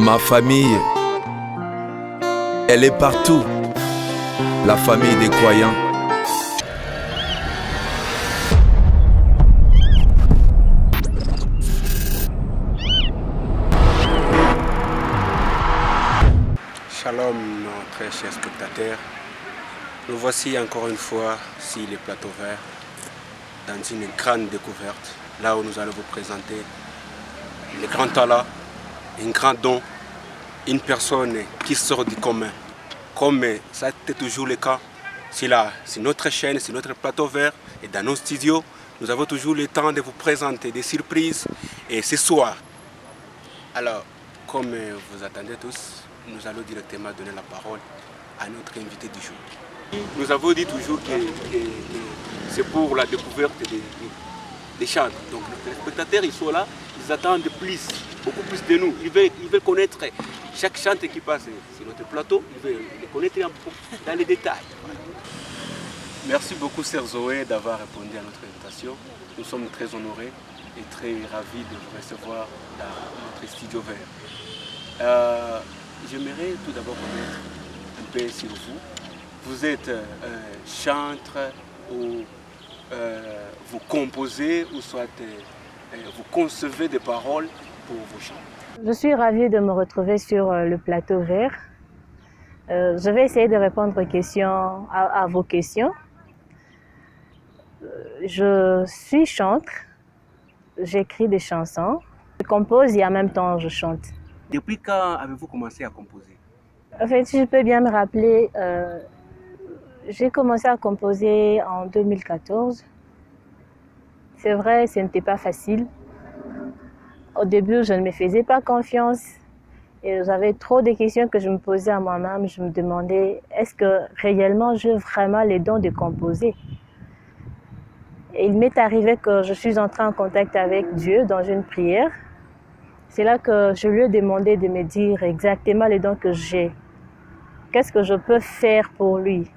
Ma famille, elle est partout. La famille des croyants. Shalom, très chers spectateurs. Nous voici encore une fois sur les plateaux verts dans une grande découverte, là où nous allons vous présenter le grand talent, un grand don, une personne qui sort du commun. Comme ça a été toujours le cas, c'est notre chaîne, c'est notre plateau vert et dans nos studios, nous avons toujours le temps de vous présenter des surprises. Et ce soir, alors, comme vous attendez tous, nous allons directement donner la parole à notre invité du jour. Nous avons dit toujours que c'est pour la découverte des chants. Donc les spectateurs, ils sont là, ils attendent plus, beaucoup plus de nous. Ils veulent connaître chaque chant qui passe sur notre plateau, ils veulent les connaître un peu dans les détails. Voilà. Merci beaucoup, Sœur Zoé, d'avoir répondu à notre invitation. Nous sommes très honorés et très ravis de vous recevoir dans notre studio vert. J'aimerais tout d'abord connaître un peu sur vous. Vous êtes chanteur ou vous composez ou soit vous concevez des paroles pour vos chants. Je suis ravie de me retrouver sur le plateau vert. Je vais essayer de répondre à vos questions. Je suis chanteur, j'écris des chansons, je compose et en même temps je chante. Depuis quand avez-vous commencé à composer? En fait, si je peux bien me rappeler, j'ai commencé à composer en 2014. C'est vrai, ce n'était pas facile. Au début, je ne me faisais pas confiance et j'avais trop de questions que je me posais à moi-même. Je me demandais, est-ce que réellement j'ai vraiment les dons de composer? Et il m'est arrivé que je suis entrée en contact avec Dieu dans une prière. C'est là que je lui ai demandé de me dire exactement les dons que j'ai. Qu'est-ce que je peux faire pour lui?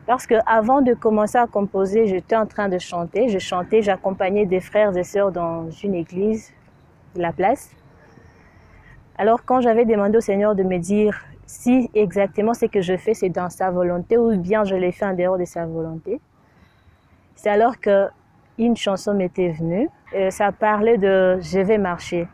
Parce qu'avant de commencer à composer, j'étais en train de chanter. Je chantais, j'accompagnais des frères et sœurs dans une église de la place. Alors quand j'avais demandé au Seigneur de me dire si exactement ce que je fais, c'est dans sa volonté ou bien je l'ai fait en dehors de sa volonté, c'est alors qu'une chanson m'était venue. Ça parlait de « Je vais marcher ».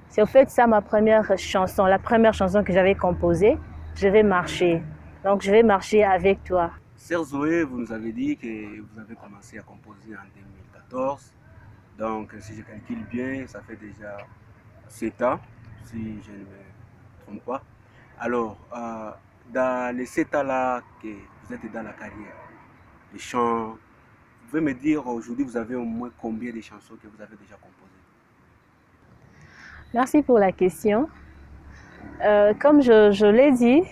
C'est au fait ça ma première chanson, la première chanson que j'avais composée, « Je vais marcher ». Donc je vais marcher avec toi. Sœur Zoé, vous nous avez dit que vous avez commencé à composer en 2014. Donc si je calcule bien, ça fait déjà 7 ans, si je ne me trompe pas. Alors, dans les 7 ans-là que vous êtes dans la carrière, les chants, vous pouvez me dire aujourd'hui vous avez au moins combien de chansons que vous avez déjà composées? Merci pour la question. Comme je l'ai dit,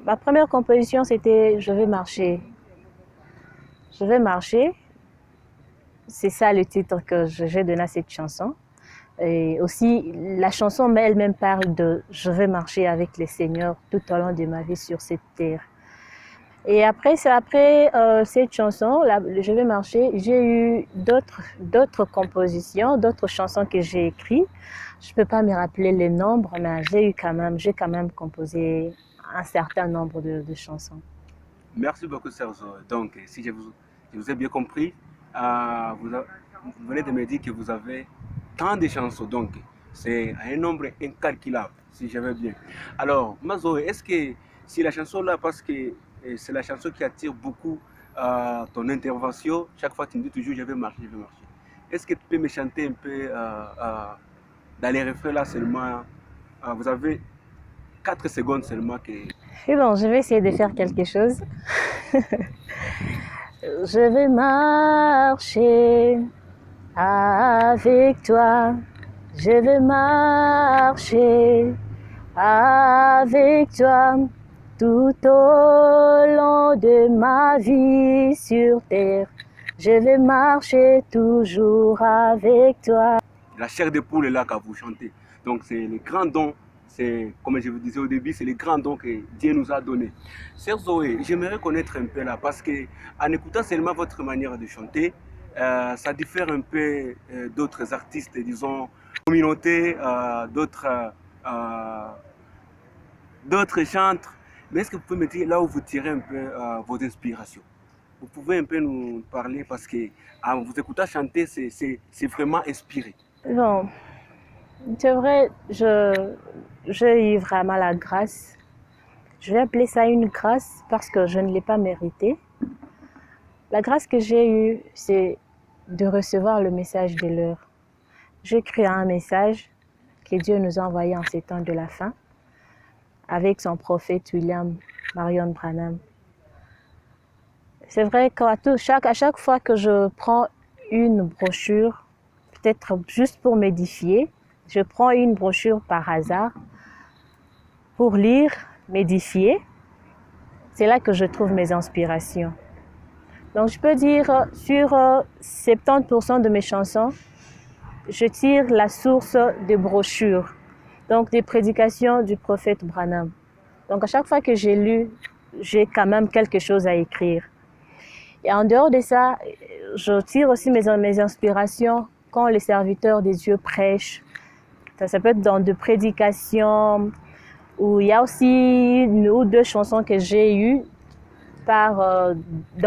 ma première composition c'était « Je vais marcher ». « Je vais marcher », c'est ça le titre que j'ai donné à cette chanson. Et aussi, la chanson elle-même parle de « Je vais marcher avec le Seigneur tout au long de ma vie sur cette terre ». Et après cette chanson, « Je vais marcher », j'ai eu d'autres compositions, d'autres chansons que j'ai écrites. Je ne peux pas me rappeler les nombres, mais j'ai quand même composé un certain nombre de chansons. Merci beaucoup, Sœur Zoé. Donc, si je vous ai bien compris, vous venez de me dire que vous avez tant de chansons, donc c'est un nombre incalculable, si je veux bien. Alors, Zoé, est-ce que si la chanson là, parce que c'est la chanson qui attire beaucoup ton intervention, chaque fois tu me dis toujours je vais marcher, je vais marcher. Est-ce que tu peux me chanter un peu dans les refrains là seulement? Vous avez 4 secondes seulement que... Et bon, je vais essayer de faire quelque chose. Je vais marcher avec toi. Je vais marcher avec toi tout au long de ma vie sur terre. Je vais marcher toujours avec toi. La chair de poule est là quand vous chantez. Donc c'est le grand don. C'est, comme je vous disais au début, c'est le grand don que Dieu nous a donné. Sœur Zoé, j'aimerais connaître un peu là, parce qu'en écoutant seulement votre manière de chanter, ça diffère un peu d'autres artistes, disons, communautés, d'autres d'autres chantent. Mais est-ce que vous pouvez me dire là où vous tirez un peu vos inspirations? Vous pouvez un peu nous parler parce que vous écoutant chanter, c'est vraiment inspiré. Bon, c'est vrai, j'ai eu vraiment la grâce. Je vais appeler ça une grâce parce que je ne l'ai pas mérité. La grâce que j'ai eue, c'est de recevoir le message de l'heure. J'ai cru à un message que Dieu nous a envoyé en ces temps de la fin avec son prophète William Marion Branham. C'est vrai qu'à chaque fois que je prends une brochure, peut-être juste pour m'édifier, je prends une brochure par hasard pour lire, m'édifier. C'est là que je trouve mes inspirations. Donc je peux dire sur 70% de mes chansons, je tire la source des brochures, donc des prédications du prophète Branham. Donc à chaque fois que j'ai lu, j'ai quand même quelque chose à écrire. Et en dehors de ça, je tire aussi mes inspirations quand les serviteurs des dieux prêchent. Ça peut être dans des prédications, où il y a aussi une ou deux chansons que j'ai eues dans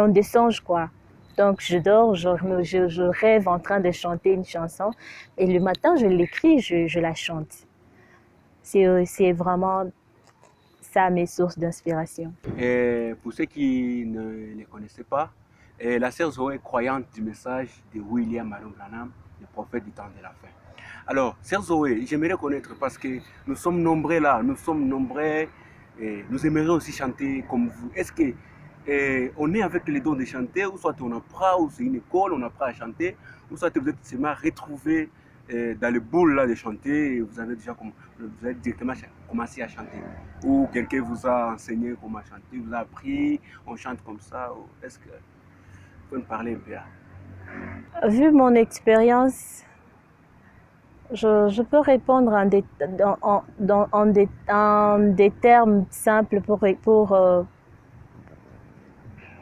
des songes, quoi. Donc je dors, je rêve en train de chanter une chanson et le matin je l'écris, je la chante. C'est vraiment ça mes sources d'inspiration. Et pour ceux qui ne les connaissaient pas, la sœur Zoé est croyante du message de William Marion Branham, le prophète du temps de la fin. Alors, sœur Zoé, j'aimerais connaître parce que nous sommes nombreux là, nous sommes nombreux et nous aimerions aussi chanter comme vous. Est-ce que on est avec les dons de chanter, ou soit on apprend, ou c'est une école, on apprend à chanter, ou soit vous êtes seulement retrouvé dans le boule là de chanter et vous avez directement commencé à chanter, ou quelqu'un vous a enseigné comment chanter, vous a appris, on chante comme ça, est-ce que vous pouvez me parler un peu là? Vu mon expérience, je peux répondre en des termes simples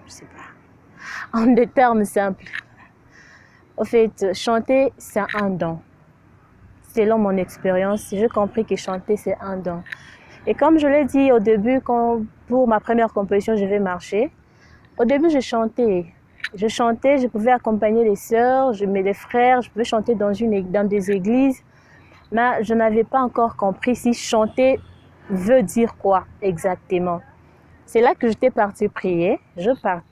je sais pas, en des termes simples. En fait, chanter, c'est un don. Selon mon expérience, j'ai compris que chanter, c'est un don. Et comme je l'ai dit au début, pour ma première composition, je vais marcher, au début, je chantais. Je pouvais accompagner les sœurs, les frères, je pouvais chanter dans des églises, mais je n'avais pas encore compris si chanter veut dire quoi exactement. C'est là que j'étais partie prier.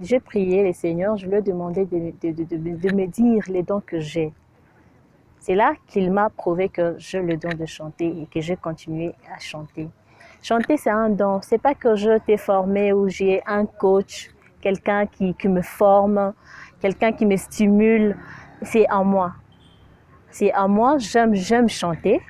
J'ai prié le Seigneur, je lui ai demandé de me dire les dons que j'ai. C'est là qu'il m'a prouvé que j'ai le don de chanter et que j'ai continué à chanter. Chanter, c'est un don. C'est pas que je t'ai formé ou j'ai un coach, quelqu'un qui me forme, quelqu'un qui me stimule. C'est en moi. C'est en moi, j'aime chanter.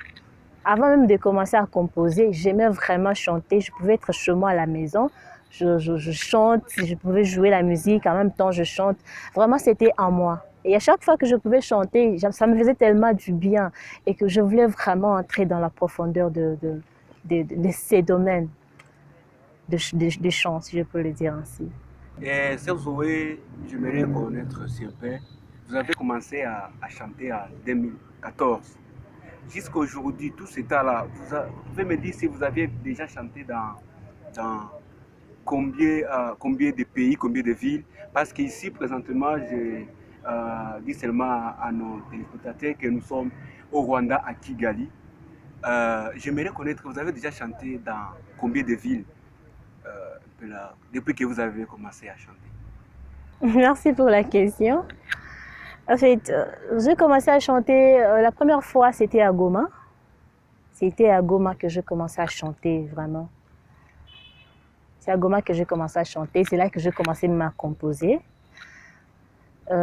Avant même de commencer à composer, j'aimais vraiment chanter. Je pouvais être chez moi à la maison. Je chante, je pouvais jouer la musique, en même temps je chante. Vraiment, c'était en moi. Et à chaque fois que je pouvais chanter, ça me faisait tellement du bien et que je voulais vraiment entrer dans la profondeur de ces domaines de chant, si je peux le dire ainsi. Et sœur Zoé, j'aimerais connaître si un peu. Vous avez commencé à chanter en 2014. Jusqu'à aujourd'hui, tout ce temps-là, vous pouvez me dire si vous aviez déjà chanté dans combien de pays, combien de villes? Parce qu'ici, présentement, je dis seulement à nos téléspectateurs que nous sommes au Rwanda, à Kigali. J'aimerais connaître, vous avez déjà chanté dans combien de villes depuis que vous avez commencé à chanter? Merci pour la question. En fait, j'ai commencé à chanter, la première fois c'était à Goma. C'était à Goma que j'ai commencé à chanter vraiment. C'est à Goma que j'ai commencé à chanter, c'est là que j'ai commencé à composer. Et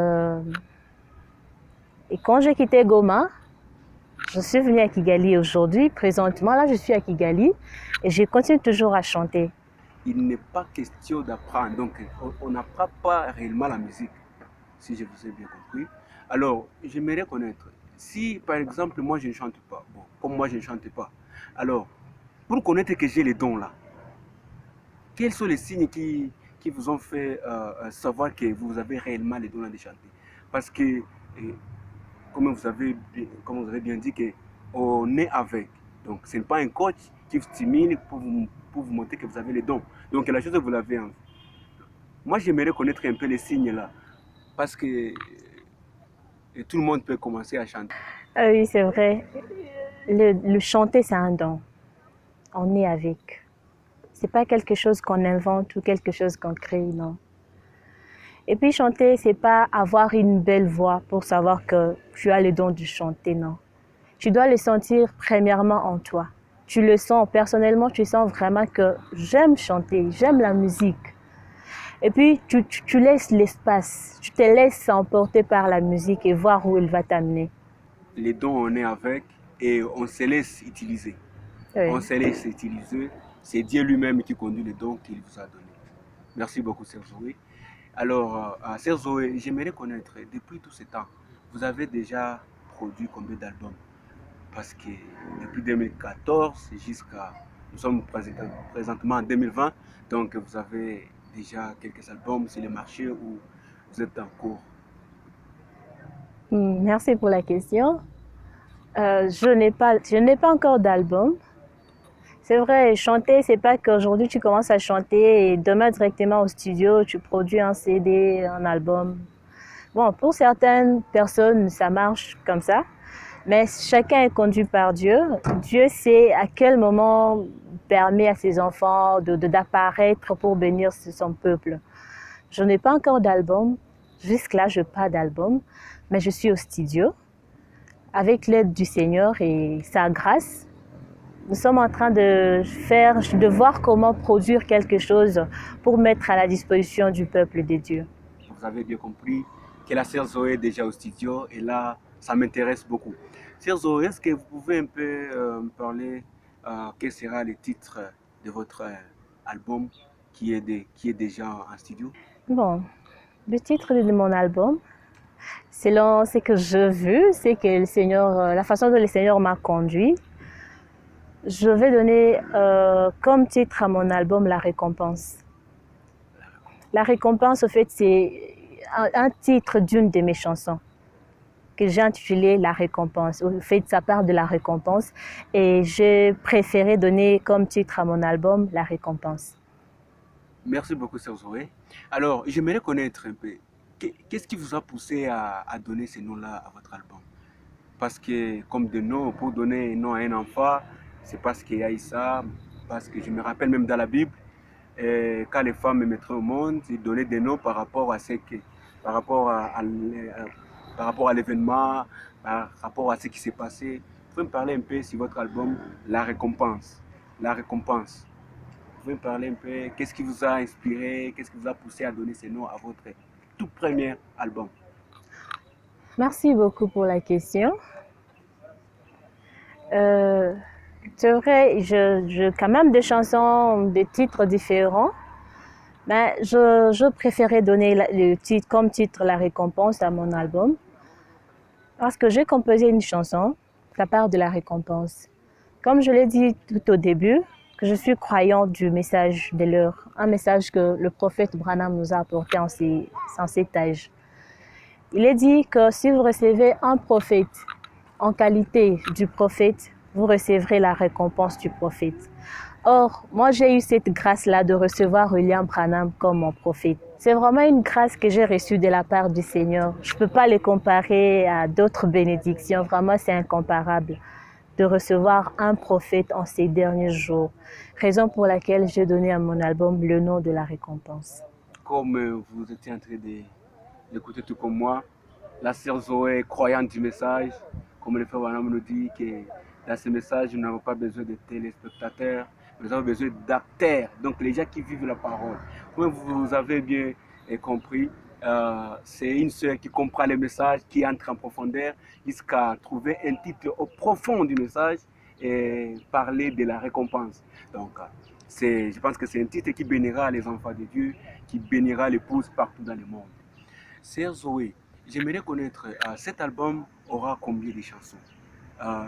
quand j'ai quitté Goma, je suis venue à Kigali aujourd'hui. Présentement, là, je suis à Kigali et je continue toujours à chanter. Il n'est pas question d'apprendre, donc on n'apprend pas réellement la musique, si je vous ai bien compris. Alors, j'aimerais connaître, si par exemple moi je ne chante pas, bon, comme moi je ne chante pas, alors, pour connaître que j'ai les dons là, quels sont les signes qui vous ont fait savoir que vous avez réellement les dons là de chanter? Parce que, comme vous avez bien dit, qu'on est avec Donc, ce n'est pas un coach qui vous stimule pour vous montrer que vous avez les dons. Donc, la chose, vous l'avez envie. Moi, j'aimerais connaître un peu les signes là. Parce que tout le monde peut commencer à chanter. Ah oui, c'est vrai. Le chanter, c'est un don. On est avec. C'est pas quelque chose qu'on invente ou quelque chose qu'on crée, non. Et puis chanter, c'est pas avoir une belle voix pour savoir que tu as le don de chanter, non. Tu dois le sentir premièrement en toi. Tu le sens, personnellement, tu sens vraiment que j'aime chanter, j'aime la musique. Et puis, tu laisses l'espace, tu te laisses emporter par la musique et voir où elle va t'amener. Les dons, on est avec et on se laisse utiliser. Oui. On se laisse utiliser. C'est Dieu lui-même qui conduit les dons qu'il vous a donnés. Merci beaucoup, Sœur Zoé. Alors, Sœur Zoé, j'aimerais connaître, depuis tout ce temps, vous avez déjà produit combien d'albums? Parce que depuis 2014 jusqu'à... Nous sommes présentement en 2020, donc vous avez déjà quelques albums sur le marché où vous êtes en cours. Merci pour la question. Je n'ai pas encore d'album. C'est vrai, chanter, c'est pas qu'aujourd'hui tu commences à chanter et demain directement au studio, tu produis un CD, un album. Bon, pour certaines personnes, ça marche comme ça, mais chacun est conduit par Dieu. Dieu sait à quel moment permet à ses enfants d'apparaître pour bénir son peuple. Je n'ai pas encore d'album. Jusque-là, je n'ai pas d'album, mais je suis au studio avec l'aide du Seigneur et sa grâce. Nous sommes en train de voir comment produire quelque chose pour mettre à la disposition du peuple de Dieu. Vous avez bien compris que la sœur Zoé est déjà au studio et là, ça m'intéresse beaucoup. Sœur Zoé, est-ce que vous pouvez un peu me parler quel sera le titre de votre album qui est déjà en studio? Bon, le titre de mon album, selon ce que je veux, c'est que le Seigneur, la façon dont le Seigneur m'a conduit, je vais donner comme titre à mon album La Récompense. La Récompense, au fait, c'est un titre d'une de mes chansons que j'ai intitulé La Récompense. Au fait, ça part de la récompense et j'ai préféré donner comme titre à mon album La Récompense. Merci beaucoup, Sœur Zoé. Alors, j'aimerais connaître un peu, qu'est-ce qui vous a poussé à donner ces noms-là à votre album? Parce que, comme des noms, pour donner un nom à un enfant, c'est parce qu'il y a eu ça, parce que je me rappelle même dans la Bible, quand les femmes me mettraient au monde, ils donnaient des noms par rapport à ce que, par rapport à l'événement, par rapport à ce qui s'est passé. Vous pouvez me parler un peu sur votre album La Récompense. La Récompense. Vous pouvez me parler un peu, qu'est-ce qui vous a inspiré, qu'est-ce qui vous a poussé à donner ces noms à votre tout premier album? Merci beaucoup pour la question. C'est vrai, j'ai quand même des chansons, des titres différents, mais je préférais donner le titre, comme titre La Récompense à mon album, parce que j'ai composé une chanson, ça part de la récompense. Comme je l'ai dit tout au début, que je suis croyant du message de l'heure, un message que le prophète Branham nous a apporté en cet âge. Il est dit que si vous recevez un prophète en qualité du prophète, vous recevrez la récompense du prophète. Or, moi j'ai eu cette grâce-là de recevoir William Branham comme mon prophète. C'est vraiment une grâce que j'ai reçue de la part du Seigneur. Je ne peux pas le comparer à d'autres bénédictions, vraiment c'est incomparable de recevoir un prophète en ces derniers jours. Raison pour laquelle j'ai donné à mon album le nom de La Récompense. Comme vous étiez en train d'écouter tout comme moi, la sœur Zoé est croyante du message, comme le frère Branham nous dit que dans ce message, nous n'avons pas besoin de téléspectateurs, nous avons besoin d'acteurs, donc les gens qui vivent la parole. Comme vous avez bien compris, c'est une sœur qui comprend le message, qui entre en profondeur jusqu'à trouver un titre au profond du message et parler de la récompense. Donc, je pense que c'est un titre qui bénira les enfants de Dieu, qui bénira l'épouse partout dans le monde. Sœur Zoé, j'aimerais connaître, cet album aura combien de chansons?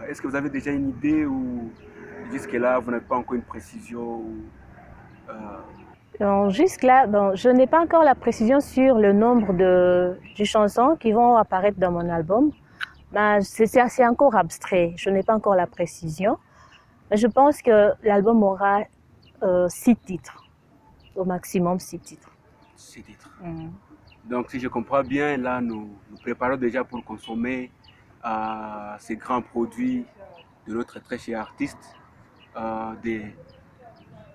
Est-ce que vous avez déjà une idée ou jusque-là, vous n'avez pas encore une précision Jusque-là, je n'ai pas encore la précision sur le nombre de chansons qui vont apparaître dans mon album. C'est encore abstrait, je n'ai pas encore la précision. Je pense que l'album aura 6 titres, au maximum 6 titres. 6 titres. Donc, si je comprends bien, là, nous préparons déjà pour consommer ces grands produits de notre très cher artiste, de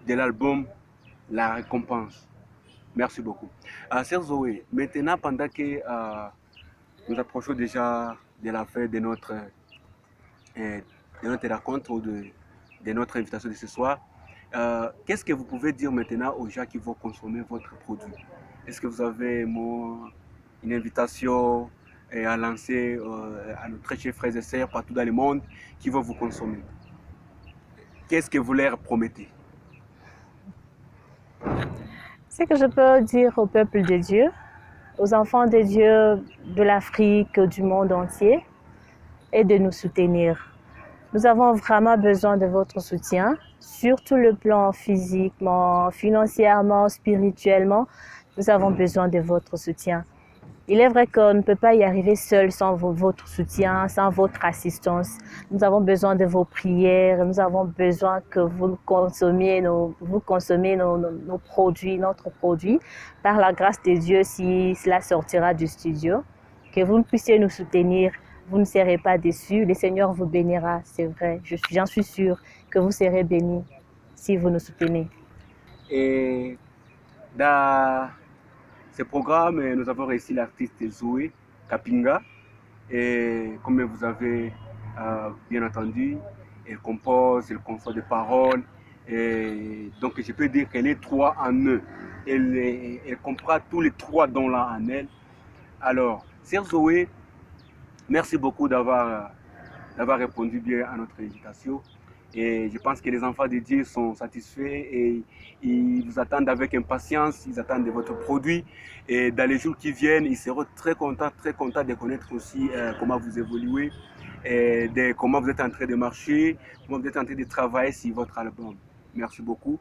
l'album La Récompense. Merci beaucoup. Sœur Zoé, maintenant, pendant que nous approchons déjà de la fin de notre rencontre ou de notre invitation de ce soir, qu'est-ce que vous pouvez dire maintenant aux gens qui vont consommer votre produit? Est-ce que vous avez une invitation à lancer à nos très chers frères et sœurs partout dans le monde qui vont vous consommer? Qu'est-ce que vous leur promettez? Ce que je peux dire au peuple de Dieu, aux enfants de Dieu de l'Afrique, du monde entier, est de nous soutenir. Nous avons vraiment besoin de votre soutien, sur tout le plan physiquement, financièrement, spirituellement. Nous avons besoin de votre soutien. Il est vrai qu'on ne peut pas y arriver seul sans votre soutien, sans votre assistance. Nous avons besoin de vos prières, nous avons besoin que vous consommiez nos produits, notre produit. Par la grâce de Dieu, si cela sortira du studio, que vous puissiez nous soutenir. Vous ne serez pas déçus, le Seigneur vous bénira, c'est vrai. J'en suis sûre que vous serez bénis si vous nous soutenez. Et dans ce programme, nous avons réussi l'artiste Zoé Kapinga. Et comme vous avez bien entendu, elle compose, elle conçoit des paroles. Et donc je peux dire qu'elle est 3 en 1. Elle comprend tous les 3 dons-là en elle. Alors, sœur Zoé, merci beaucoup d'avoir répondu bien à notre invitation. Et je pense que les enfants de Dieu sont satisfaits et ils vous attendent avec impatience, ils attendent de votre produit. Et dans les jours qui viennent, ils seront très contents de connaître aussi comment vous évoluez, et comment vous êtes en train de marcher, comment vous êtes en train de travailler sur votre album. Merci beaucoup.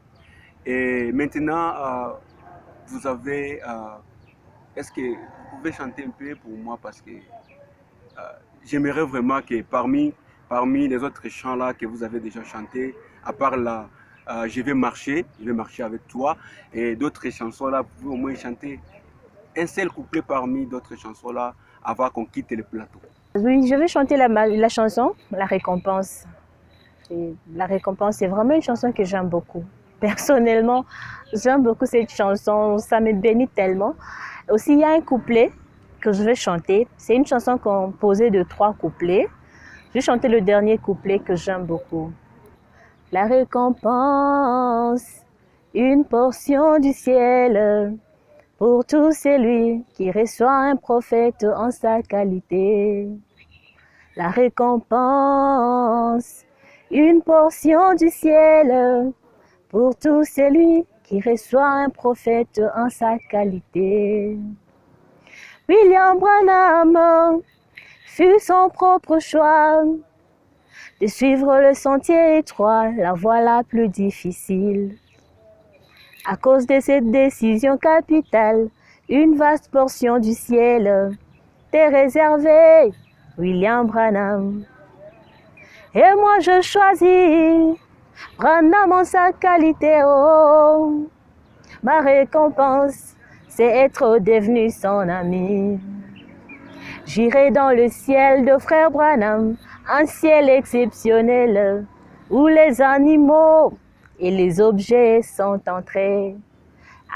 Et maintenant, vous avez... est-ce que vous pouvez chanter un peu pour moi parce que j'aimerais vraiment que parmi les autres chants là que vous avez déjà chantés, à part là, je vais marcher avec toi, et d'autres chansons là, vous pouvez au moins chanter un seul couplet parmi d'autres chansons là avant qu'on quitte le plateau. Oui, je vais chanter la chanson La Récompense. Et La Récompense, c'est vraiment une chanson que j'aime beaucoup. Personnellement, j'aime beaucoup cette chanson, ça me bénit tellement. Aussi, il y a un couplet que je vais chanter. C'est une chanson composée de 3 couplets. Je vais chanter le dernier couplet que j'aime beaucoup. La récompense, une portion du ciel, pour tout celui qui reçoit un prophète en sa qualité. La récompense, une portion du ciel, pour tout celui qui reçoit un prophète en sa qualité. William Branham fut son propre choix de suivre le sentier étroit, la voie la plus difficile. À cause de cette décision capitale, une vaste portion du ciel t'est réservée, William Branham. Et moi je choisis Branham en sa qualité, oh. Ma récompense, c'est être devenu son ami. J'irai dans le ciel de frère Branham, un ciel exceptionnel, où les animaux et les objets sont entrés,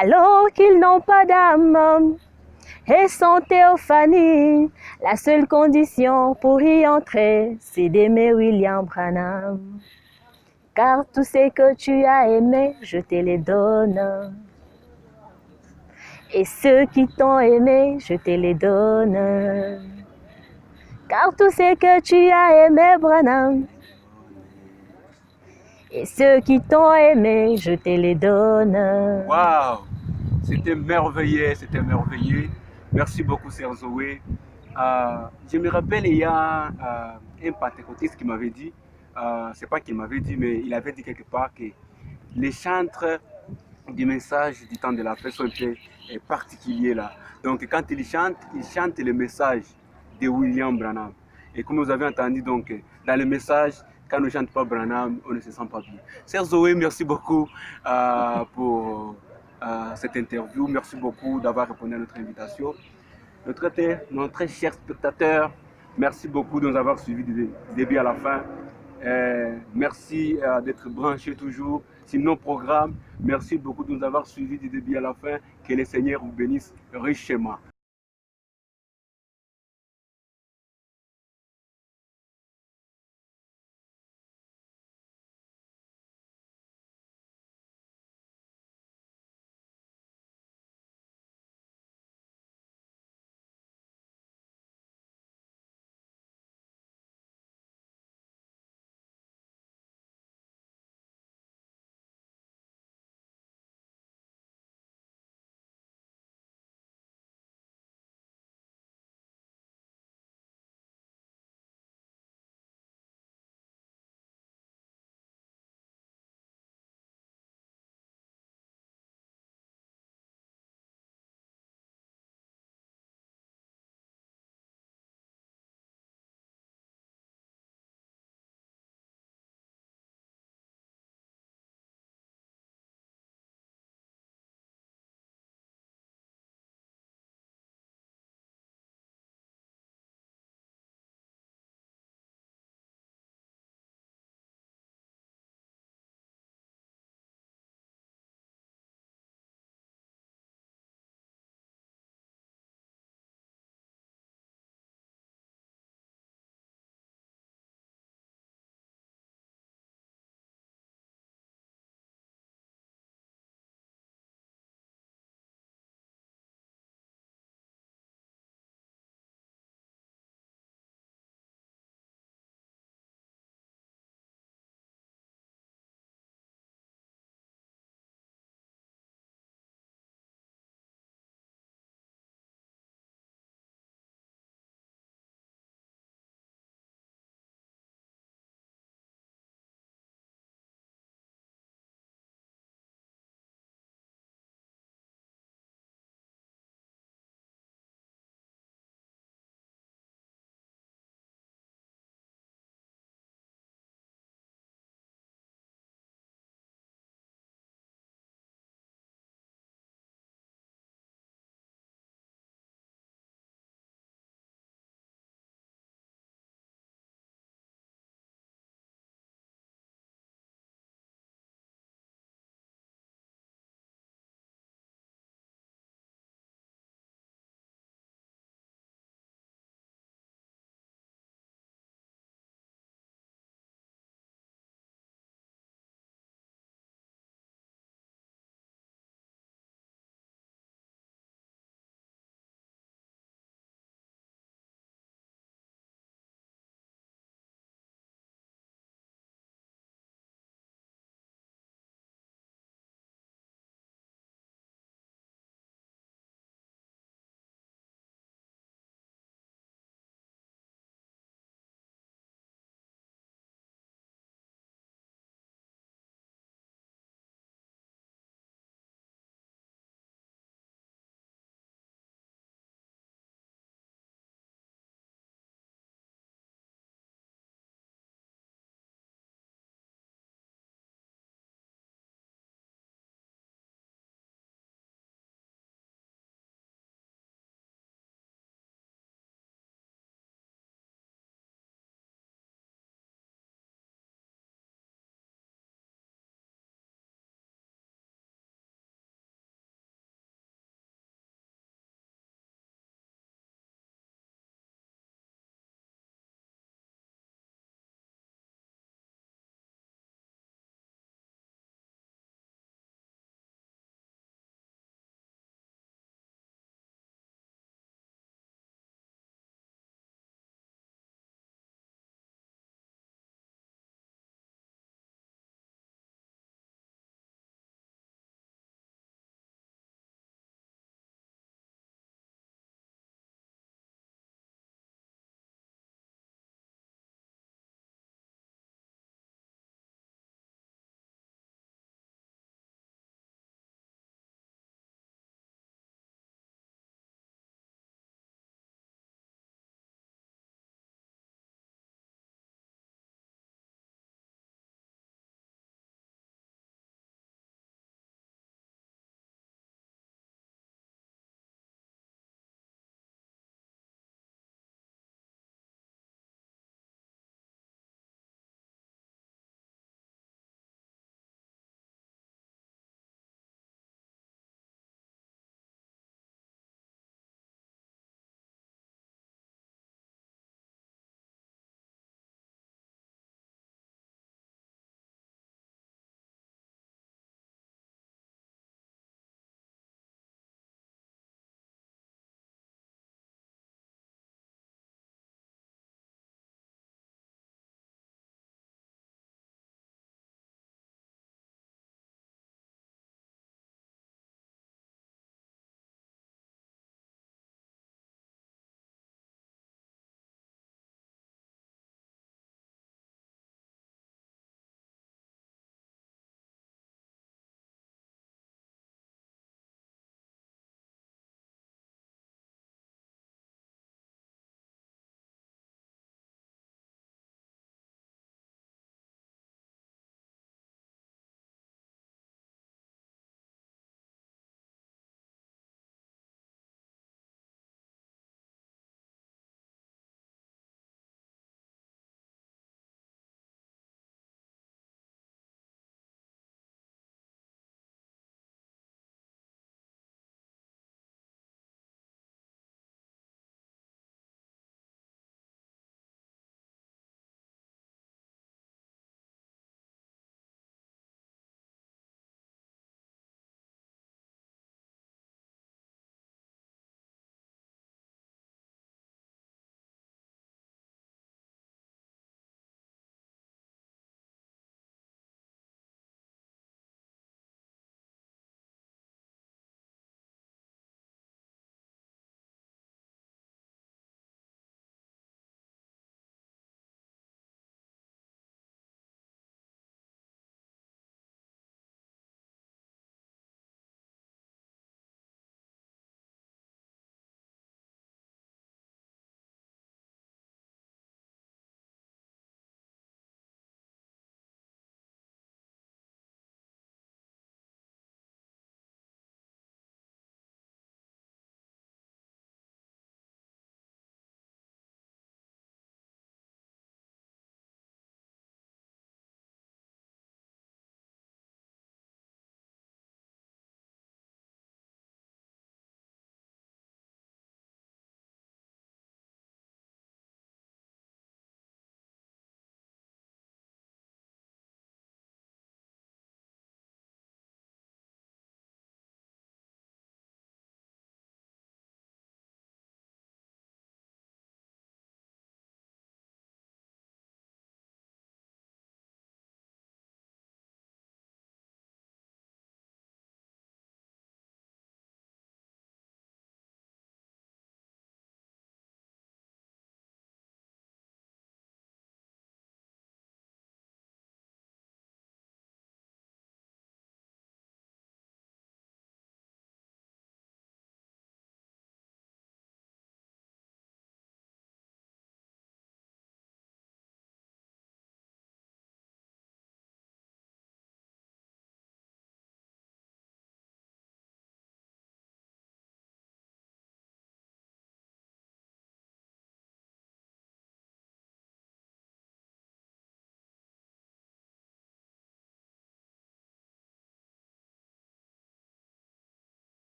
alors qu'ils n'ont pas d'âme et sont théophanies. La seule condition pour y entrer, c'est d'aimer William Branham. Car tout ce que tu as aimé, je te les donne. Et ceux qui t'ont aimé, je te les donne. Car tout ce que tu as aimé, Branham, et ceux qui t'ont aimé, je te les donne. Waouh! C'était merveilleux, c'était merveilleux. Merci beaucoup, sœur Zoé. Je me rappelle, il y a un pentecôtiste qui m'avait dit, c'est pas qu'il m'avait dit, mais il avait dit quelque part que les chantres du message du temps de la paix sont un peu particuliers là. Donc quand ils chantent le message de William Branham. Et comme vous avez entendu, donc, dans le message quand on ne chante pas Branham, on ne se sent pas bien. Cher Zoé, merci beaucoup pour cette interview. Merci beaucoup d'avoir répondu à notre invitation. Notre très chers spectateurs, merci beaucoup de nous avoir suivis du début à la fin. Merci d'être branchés toujours sur nos programmes. Merci beaucoup de nous avoir suivis du début à la fin. Que le Seigneur vous bénisse richement.